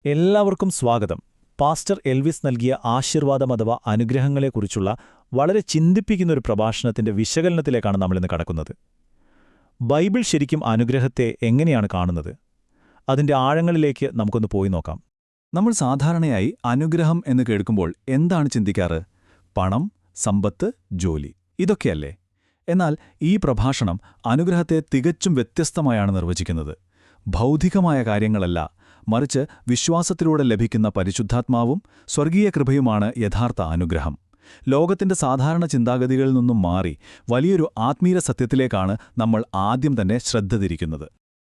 എല്ലാവർക്കും സ്വാഗതം. Pastor Elvis നൽകിയ ആശീർവാദം അഥവാ അനുഗ്രഹങ്ങളെക്കുറിച്ചുള്ള വളരെ ചിന്തിപ്പിക്കുന്നൊരു പ്രഭാഷണത്തിന്റെ വിശകലനത്തിലേക്കാണ് നമ്മളിന്ന് കടക്കുന്നത്. ബൈബിൾ ശരിക്കും അനുഗ്രഹത്തെ എങ്ങനെയാണ് കാണുന്നത്? അതിന്റെ ആഴങ്ങളിലേക്ക് നമുക്കൊന്ന് പോയി നോക്കാം. നമ്മൾ സാധാരണയായി അനുഗ്രഹം എന്ന് കേൾക്കുമ്പോൾ എന്താണ് ചിന്തിക്കാറ്? പണം, സമ്പത്ത്, ജോലി, ഇതൊക്കെയല്ലേ? എന്നാൽ ഈ പ്രഭാഷണം അനുഗ്രഹത്തെ തികച്ചും വ്യത്യസ്തമായാണ് നിർവചിക്കുന്നത്. ഭൗതികമായ കാര്യങ്ങളല്ല, മറിച്ച് വിശ്വാസത്തിലൂടെ ലഭിക്കുന്ന പരിശുദ്ധാത്മാവും സ്വർഗീയ കൃപയുമാണ് യഥാർത്ഥ അനുഗ്രഹം. ലോകത്തിന്റെ സാധാരണ ചിന്താഗതികളിൽ നിന്നും മാറി വലിയൊരു ആത്മീയ സത്യത്തിലേക്കാണ് നമ്മൾ ആദ്യം തന്നെ ശ്രദ്ധ തിരിക്കുന്നത്.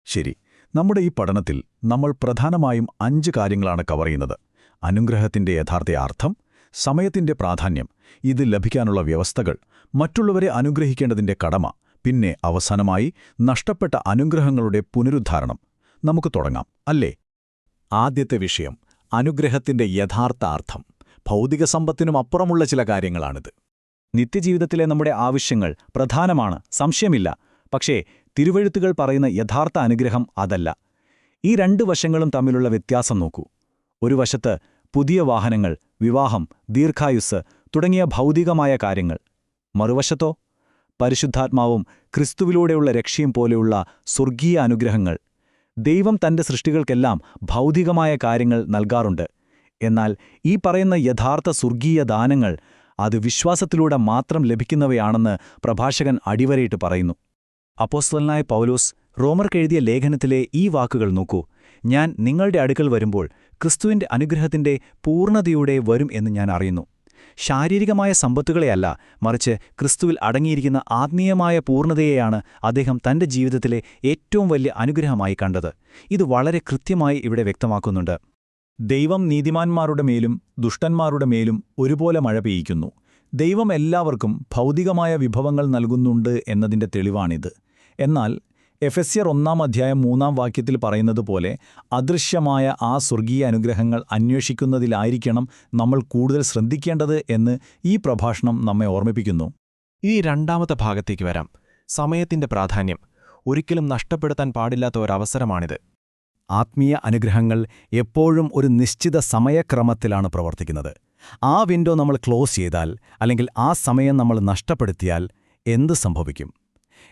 ശരി, നമ്മുടെ ഈ പഠനത്തിൽ നമ്മൾ പ്രധാനമായും 5 കാര്യങ്ങളാണ് കവർ ചെയ്യുന്നത്. അനുഗ്രഹത്തിന്റെ യഥാർത്ഥ അർത്ഥം, സമയത്തിന്റെ പ്രാധാന്യം, ഇത് ലഭിക്കാനുള്ള വ്യവസ്ഥകൾ, മറ്റുള്ളവരെ അനുഗ്രഹിക്കേണ്ടതിന്റെ കടമ, പിന്നെ അവസാനമായി നഷ്ടപ്പെട്ട അനുഗ്രഹങ്ങളുടെ പുനരുദ്ധാരണം. നമുക്ക് തുടങ്ങാം, അല്ലേ? ആദ്യത്തെ വിഷയം, അനുഗ്രഹത്തിന്റെ യഥാർത്ഥ അർത്ഥം. ഭൗതിക സമ്പത്തിനും അപ്പുറമുള്ള ചില കാര്യങ്ങളാണിത്. നിത്യജീവിതത്തിലെ നമ്മുടെ ആവശ്യങ്ങൾ പ്രധാനമാണ്, സംശയമില്ല. പക്ഷേ തിരുവെഴുത്തുകൾ പറയുന്ന യഥാർത്ഥ അനുഗ്രഹം അതല്ല. ഈ 2 വശങ്ങളും തമ്മിലുള്ള വ്യത്യാസം നോക്കൂ. ഒരു വശത്ത് പുതിയ വാഹനങ്ങൾ, വിവാഹം, ദീർഘായുസ്സ് തുടങ്ങിയ ഭൗതികമായ കാര്യങ്ങൾ. മറുവശത്തോ പരിശുദ്ധാത്മാവും ക്രിസ്തുവിലൂടെയുള്ള രക്ഷയും പോലെയുള്ള സ്വർഗീയ അനുഗ്രഹങ്ങൾ. ദൈവം തന്റെ സൃഷ്ടികൾക്കെല്ലാം ഭൗതികമായ കാര്യങ്ങൾ നൽകാറുണ്ട്. എന്നാൽ ഈ പറയുന്ന യഥാർത്ഥ സ്വർഗീയ ദാനങ്ങൾ അത് വിശ്വാസത്തിലൂടെ മാത്രം ലഭിക്കുന്നവയാണെന്ന് പ്രഭാഷകൻ അടിവരയിട്ട് പറയുന്നു. അപ്പോസ്തലനായ പൗലോസ് റോമർക്കെഴുതിയ ലേഖനത്തിലെ ഈ വാക്കുകൾ നോക്കൂ: ഞാൻ നിങ്ങളുടെ അടുക്കൽ വരുമ്പോൾ ക്രിസ്തുവിന്റെ അനുഗ്രഹത്തിന്റെ പൂർണ്ണതയോടെ വരും എന്ന് ഞാൻ അറിയുന്നു. ശാരീരികമായ സമ്പത്തുകളെയല്ല, മറിച്ച് ക്രിസ്തുവിൽ അടങ്ങിയിരിക്കുന്ന ആത്മീയമായ പൂർണ്ണതയെയാണ് അദ്ദേഹം തന്റെ ജീവിതത്തിലെ ഏറ്റവും വലിയ അനുഗ്രഹമായി കണ്ടത്. ഇത് വളരെ കൃത്യമായി ഇവിടെ വ്യക്തമാക്കുന്നുണ്ട്. ദൈവം നീതിമാന്മാരുടെ മേലും ദുഷ്ടന്മാരുടെ മേലും ഒരുപോലെ മഴ പെയ്യിക്കുന്നു. ദൈവം എല്ലാവർക്കും ഭൗതികമായ വിഭവങ്ങൾ നൽകുന്നുണ്ട് എന്നതിന്റെ തെളിവാണിത്. എന്നാൽ എഫെസ്യർ 1:3 പറയുന്നതുപോലെ അദൃശ്യമായ ആ സ്വർഗീയ അനുഗ്രഹങ്ങൾ അന്വേഷിക്കുന്നതിലായിരിക്കണം നമ്മൾ കൂടുതൽ ശ്രദ്ധിക്കേണ്ടത് എന്ന് ഈ പ്രഭാഷണം നമ്മെ ഓർമ്മിപ്പിക്കുന്നു. ഈ രണ്ടാമത്തെ ഭാഗത്തേക്ക് വരാം. സമയത്തിന്റെ പ്രാധാന്യം. ഒരിക്കലും നഷ്ടപ്പെടുത്താൻ പാടില്ലാത്ത ഒരവസരമാണിത്. ആത്മീയ അനുഗ്രഹങ്ങൾ എപ്പോഴും ഒരു നിശ്ചിത സമയക്രമത്തിലാണ് പ്രവർത്തിക്കുന്നത്. ആ വിൻഡോ നമ്മൾ ക്ലോസ് ചെയ്താൽ, അല്ലെങ്കിൽ ആ സമയം നമ്മൾ നഷ്ടപ്പെടുത്തിയാൽ എന്ത് സംഭവിക്കും?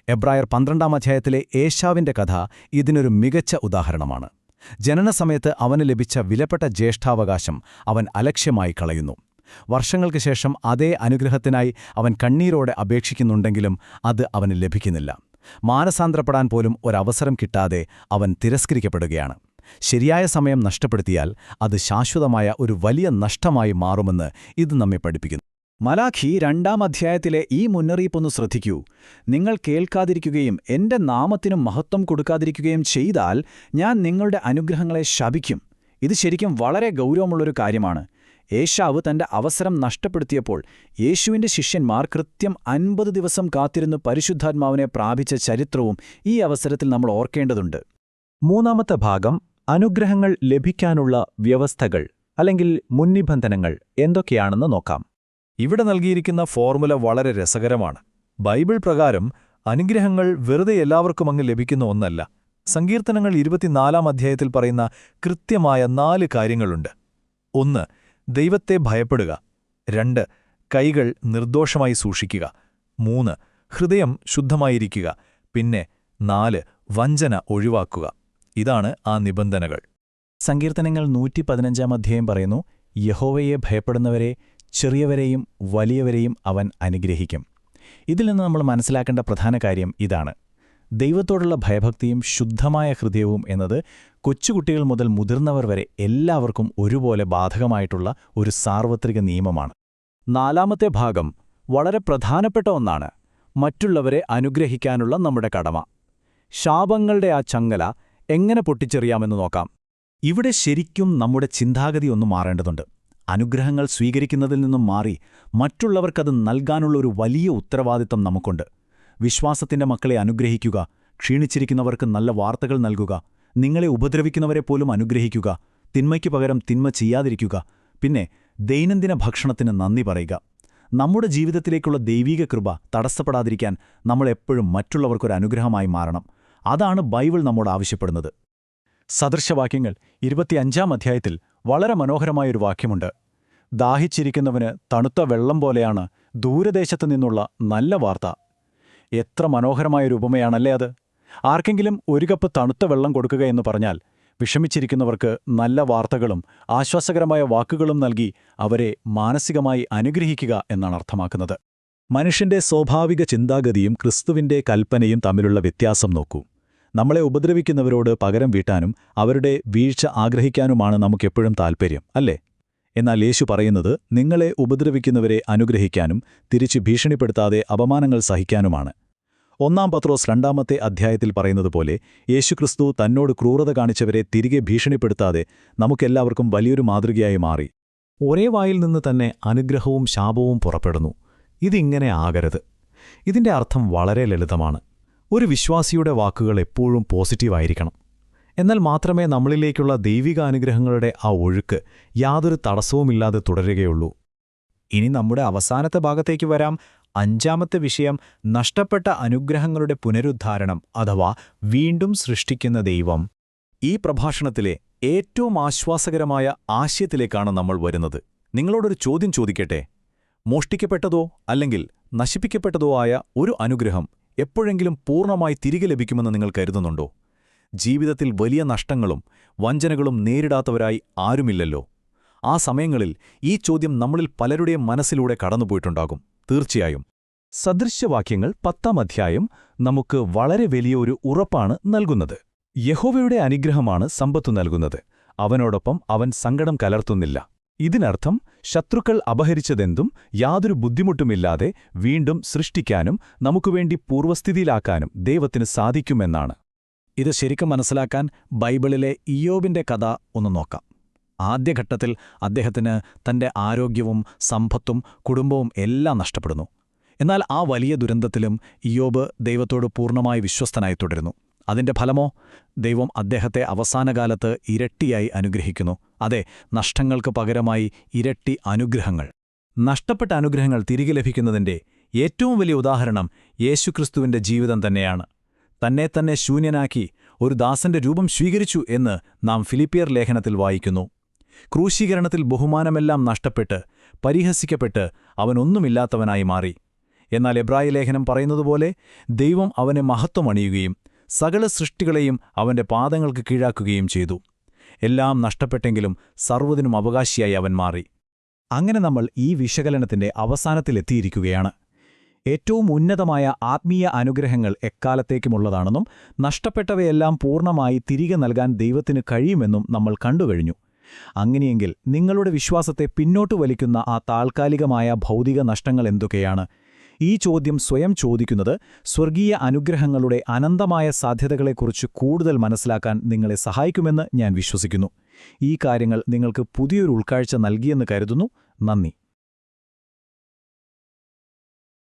എബ്രായർ 12 ഏശാവിന്റെ കഥ ഇതിനൊരു മികച്ച ഉദാഹരണമാണ്. ജനനസമയത്ത് അവന് ലഭിച്ച വിലപ്പെട്ട ജ്യേഷ്ഠാവകാശം അവൻ അലക്ഷ്യമായി കളയുന്നു. വർഷങ്ങൾക്ക് ശേഷം അതേ അനുഗ്രഹത്തിനായി അവൻ കണ്ണീരോടെ അപേക്ഷിക്കുന്നുണ്ടെങ്കിലും അത് അവന് ലഭിക്കുന്നില്ല. മാനസാന്തരപ്പെടാൻ പോലും ഒരവസരം കിട്ടാതെ അവൻ തിരസ്കരിക്കപ്പെടുകയാണ്. ശരിയായ സമയം നഷ്ടപ്പെടുത്തിയാൽ അത് ശാശ്വതമായ ഒരു വലിയ നഷ്ടമായി മാറുമെന്ന് ഇത് നമ്മെ പഠിപ്പിക്കുന്നു. മലാഖി 2 ഈ മുന്നറിയിപ്പൊന്ന് ശ്രദ്ധിക്കൂ: നിങ്ങൾ കേൾക്കാതിരിക്കുകയും എന്റെ നാമത്തിനും മഹത്വം കൊടുക്കാതിരിക്കുകയും ചെയ്താൽ ഞാൻ നിങ്ങളുടെ അനുഗ്രഹങ്ങളെ ശപിക്കും. ഇത് ശരിക്കും വളരെ ഗൗരവമുള്ളൊരു കാര്യമാണ്. ഏശാവ് തന്റെ അവസരം നഷ്ടപ്പെടുത്തിയപ്പോൾ യേശുവിന്റെ ശിഷ്യന്മാർ കൃത്യം 50 ദിവസം കാത്തിരുന്ന് പരിശുദ്ധാത്മാവിനെ പ്രാപിച്ച ചരിത്രവും ഈ അവസരത്തിൽ നമ്മൾ ഓർക്കേണ്ടതുണ്ട്. മൂന്നാമത്തെ ഭാഗം, അനുഗ്രഹങ്ങൾ ലഭിക്കാനുള്ള വ്യവസ്ഥകൾ അല്ലെങ്കിൽ മുൻനിബന്ധനകൾ എന്തൊക്കെയാണെന്ന് നോക്കാം. ഇവിടെ നൽകിയിരിക്കുന്ന ഫോർമുല വളരെ രസകരമാണ്. ബൈബിൾ പ്രകാരം അനുഗ്രഹങ്ങൾ വെറുതെ എല്ലാവർക്കും അങ്ങ് ലഭിക്കുന്ന ഒന്നല്ല. സങ്കീർത്തനങ്ങൾ 24 പറയുന്ന കൃത്യമായ 4 കാര്യങ്ങളുണ്ട്. 1. ദൈവത്തെ ഭയപ്പെടുക. 2. കൈകൾ നിർദോഷമായി സൂക്ഷിക്കുക. 3. ഹൃദയം ശുദ്ധമായിരിക്കുക. പിന്നെ 4. വഞ്ചന ഒഴിവാക്കുക. ഇതാണ് ആ നിബന്ധനകൾ. സങ്കീർത്തനങ്ങൾ 115 പറയുന്നു, യഹോവയെ ഭയപ്പെടുന്നവരെ, ചെറിയവരെയും വലിയവരെയും അവൻ അനുഗ്രഹിക്കും. ഇതിൽ നിന്ന് നമ്മൾ മനസ്സിലാക്കേണ്ട പ്രധാന കാര്യം ഇതാണ്: ദൈവത്തോടുള്ള ഭയഭക്തിയും ശുദ്ധമായ ഹൃദയവും എന്നത് കൊച്ചുകുട്ടികൾ മുതൽ മുതിർന്നവർ വരെ എല്ലാവർക്കും ഒരുപോലെ ബാധകമായിട്ടുള്ള ഒരു സാർവത്രിക നിയമമാണ്. 4ാമത്തെ ഭാഗം വളരെ പ്രധാനപ്പെട്ട ഒന്നാണ്: മറ്റുള്ളവരെ അനുഗ്രഹിക്കാനുള്ള നമ്മുടെ കടമ. ശാപങ്ങളുടെ ആ ചങ്ങല എങ്ങനെ പൊട്ടിച്ചെറിയാമെന്ന് നോക്കാം. ഇവിടെ ശരിക്കും നമ്മുടെ ചിന്താഗതി ഒന്ന് മാറേണ്ടതുണ്ട്. അനുഗ്രഹങ്ങൾ സ്വീകരിക്കുന്നതിൽ നിന്നും മാറി മറ്റുള്ളവർക്കത് നൽകാനുള്ള ഒരു വലിയ ഉത്തരവാദിത്തം നമുക്കുണ്ട്. വിശ്വാസത്തിന്റെ മക്കളെ അനുഗ്രഹിക്കുക, ക്ഷീണിച്ചിരിക്കുന്നവർക്ക് നല്ല വാർത്തകൾ നൽകുക, നിങ്ങളെ ഉപദ്രവിക്കുന്നവരെ പോലും അനുഗ്രഹിക്കുക, തിന്മയ്ക്കു പകരം തിന്മ ചെയ്യാതിരിക്കുക, പിന്നെ ദൈനംദിന ഭക്ഷണത്തിന് നന്ദി പറയുക. നമ്മുടെ ജീവിതത്തിലേക്കുള്ള ദൈവീക കൃപ തടസ്സപ്പെടാതിരിക്കാൻ നമ്മൾ എപ്പോഴും മറ്റുള്ളവർക്കൊരു അനുഗ്രഹമായി മാറണം. അതാണ് ബൈബിൾ നമ്മോട് ആവശ്യപ്പെടുന്നത്. സദൃശവാക്യങ്ങൾ 25 അധ്യായത്തിൽ വളരെ മനോഹരമായൊരു വാക്യമുണ്ട്. ദാഹിച്ചിരിക്കുന്നവന് തണുത്ത വെള്ളം പോലെയാണ് ദൂരദേശത്തു നിന്നുള്ള നല്ല വാർത്ത. എത്ര മനോഹരമായൊരു ഉപമയാണല്ലേ അത്! ആർക്കെങ്കിലും ഒരു കപ്പ് തണുത്ത വെള്ളം കൊടുക്കുക എന്ന് പറഞ്ഞാൽ വിഷമിച്ചിരിക്കുന്നവർക്ക് നല്ല വാർത്തകളും ആശ്വാസകരമായ വാക്കുകളും നൽകി അവരെ മാനസികമായി അനുഗ്രഹിക്കുക എന്നാണ് അർത്ഥമാക്കുന്നത്. മനുഷ്യന്റെ സ്വാഭാവിക ചിന്താഗതിയും ക്രിസ്തുവിന്റെ കൽപ്പനയും തമ്മിലുള്ള വ്യത്യാസം നോക്കൂ. നമ്മളെ ഉപദ്രവിക്കുന്നവരോട് പകരം വീട്ടാനും അവരുടെ വീഴ്ച ആഗ്രഹിക്കാനുമാണ് നമുക്കെപ്പോഴും താൽപ്പര്യം, അല്ലേ? എന്നാൽ യേശു പറയുന്നത് നിങ്ങളെ ഉപദ്രവിക്കുന്നവരെ അനുഗ്രഹിക്കാനും തിരിച്ചു ഭീഷണിപ്പെടുത്താതെ അപമാനങ്ങൾ സഹിക്കാനുമാണ്. 1 പത്രോസ് 2 അധ്യായത്തിൽ പറയുന്നതുപോലെ യേശുക്രിസ്തു തന്നോട് ക്രൂരത കാണിച്ചവരെ തിരികെ ഭീഷണിപ്പെടുത്താതെ നമുക്കെല്ലാവർക്കും വലിയൊരു മാതൃകയായി മാറി. ഒരേ വായിൽ നിന്ന് തന്നെ അനുഗ്രഹവും ശാപവും പുറപ്പെടുന്നു. ഇതിങ്ങനെ ആകരുത്. ഇതിന്റെ അർത്ഥം വളരെ ലളിതമാണ്. ഒരു വിശ്വാസിയുടെ വാക്കുകൾ എപ്പോഴും പോസിറ്റീവായിരിക്കണം. എന്നാൽ മാത്രമേ നമ്മളിലേക്കുള്ള ദൈവികാനുഗ്രഹങ്ങളുടെ ആ ഒഴുക്ക് യാതൊരു തടസ്സവുമില്ലാതെ തുടരുകയുള്ളൂ. ഇനി നമ്മുടെ അവസാനത്തെ ഭാഗത്തേക്ക് വരാം. 5ാമത്തെ വിഷയം നഷ്ടപ്പെട്ട അനുഗ്രഹങ്ങളുടെ പുനരുദ്ധാരണം അഥവാ വീണ്ടും സൃഷ്ടിക്കുന്ന ദൈവം. ഈ പ്രഭാഷണത്തിലെ ഏറ്റവും ആശ്വാസകരമായ ആശയത്തിലേക്കാണ് നമ്മൾ വരുന്നത്. നിങ്ങളോടൊരു ചോദ്യം ചോദിക്കട്ടെ. മോഷ്ടിക്കപ്പെട്ടതോ അല്ലെങ്കിൽ നശിപ്പിക്കപ്പെട്ടതോ ആയ ഒരു അനുഗ്രഹം എപ്പോഴെങ്കിലും പൂർണ്ണമായി തിരികെ ലഭിക്കുമെന്ന് നിങ്ങൾ കരുതുന്നുണ്ടോ? ജീവിതത്തിൽ വലിയ നഷ്ടങ്ങളും വഞ്ചനകളും നേരിടാത്തവരായി ആരുമില്ലല്ലോ. ആ സമയങ്ങളിൽ ഈ ചോദ്യം നമ്മളിൽ പലരുടെയും മനസ്സിലൂടെ കടന്നുപോയിട്ടുണ്ടാകും. തീർച്ചയായും. സദൃശവാക്യങ്ങൾ 10 അധ്യായം നമുക്ക് വളരെ വലിയൊരു ഉറപ്പാണ് നൽകുന്നത്. യഹോവയുടെ അനുഗ്രഹമാണ് സമ്പത്തു നൽകുന്നത്. അവനോടൊപ്പം അവൻ സങ്കടം കലർത്തുന്നില്ല. ഇതിനർത്ഥം ശത്രുക്കൾ അപഹരിച്ചതെന്തും യാതൊരു ബുദ്ധിമുട്ടുമില്ലാതെ വീണ്ടും സൃഷ്ടിക്കാനും നമുക്കുവേണ്ടി പൂർവ്വസ്ഥിതിയിലാക്കാനും ദൈവത്തിന് സാധിക്കുമെന്നാണ്. ഇത് ശരിക്കും മനസ്സിലാക്കാൻ ബൈബിളിലെ ഇയ്യോബിന്റെ കഥ ഒന്ന് നോക്കാം. ആദ്യഘട്ടത്തിൽ അദ്ദേഹത്തിന് തന്റെ ആരോഗ്യവും സമ്പത്തും കുടുംബവും എല്ലാം നഷ്ടപ്പെടുന്നു. എന്നാൽ ആ വലിയ ദുരന്തത്തിലും ഇയ്യോബ് ദൈവത്തോട് പൂർണ്ണമായി വിശ്വസ്തനായി തുടരുന്നു. അതിന്റെ ഫലമോ? ദൈവം അദ്ദേഹത്തെ അവസാനകാലത്ത് ഇരട്ടിയായി അനുഗ്രഹിക്കുന്നു. അതെ, നഷ്ടങ്ങൾക്ക് പകരമായി ഇരട്ടി അനുഗ്രഹങ്ങൾ. നഷ്ടപ്പെട്ട അനുഗ്രഹങ്ങൾ തിരികെ ലഭിക്കുന്നതിന്റെ ഏറ്റവും വലിയ ഉദാഹരണം യേശുക്രിസ്തുവിന്റെ ജീവിതം തന്നെയാണ്. തന്നെ ശൂന്യനാക്കി ഒരു ദാസന്റെ രൂപം സ്വീകരിച്ചു എന്ന് നാം ഫിലിപ്പിയർ ലേഖനത്തിൽ വായിക്കുന്നു. ക്രൂശീകരണത്തിൽ ബഹുമാനമെല്ലാം നഷ്ടപ്പെട്ട് പരിഹസിക്കപ്പെട്ട് അവനൊന്നുമില്ലാത്തവനായി മാറി. എന്നാൽ എബ്രായ ലേഖനം പറയുന്നതുപോലെ ദൈവം അവനെ മഹത്വമണിയുകയും സകല സൃഷ്ടികളെയും അവന്റെ പാദങ്ങൾക്ക് കീഴാക്കുകയും ചെയ്തു. എല്ലാം നഷ്ടപ്പെട്ടെങ്കിലും സർവ്വതിനും അവകാശിയായി അവൻ മാറി. അങ്ങനെ നമ്മൾ ഈ വിശകലനത്തിന്റെ അവസാനത്തിലെത്തിയിരിക്കുകയാണ്. ഏറ്റവും ഉന്നതമായ ആത്മീയ അനുഗ്രഹങ്ങൾ എക്കാലത്തേക്കുമുള്ളതാണെന്നും നഷ്ടപ്പെട്ടവയെല്ലാം പൂർണ്ണമായി തിരികെ നൽകാൻ ദൈവത്തിന് കഴിയുമെന്നും നമ്മൾ കണ്ടുകഴിഞ്ഞു. അങ്ങനെയെങ്കിൽ നിങ്ങളുടെ വിശ്വാസത്തെ പിന്നോട്ടു വലിക്കുന്ന ആ താൽക്കാലികമായ ഭൗതിക നഷ്ടങ്ങൾ എന്തൊക്കെയാണ്? ഈ ചോദ്യം സ്വയം ചോദിക്കുന്നത് സ്വർഗീയ അനുഗ്രഹങ്ങളുടെ അനന്തമായ സാധ്യതകളെക്കുറിച്ച് കൂടുതൽ മനസ്സിലാക്കാൻ നിങ്ങളെ സഹായിക്കുമെന്ന് ഞാൻ വിശ്വസിക്കുന്നു. ഈ കാര്യങ്ങൾ നിങ്ങൾക്ക് പുതിയൊരു ഉൾക്കാഴ്ച നൽകിയെന്ന് കരുതുന്നു. നന്ദി.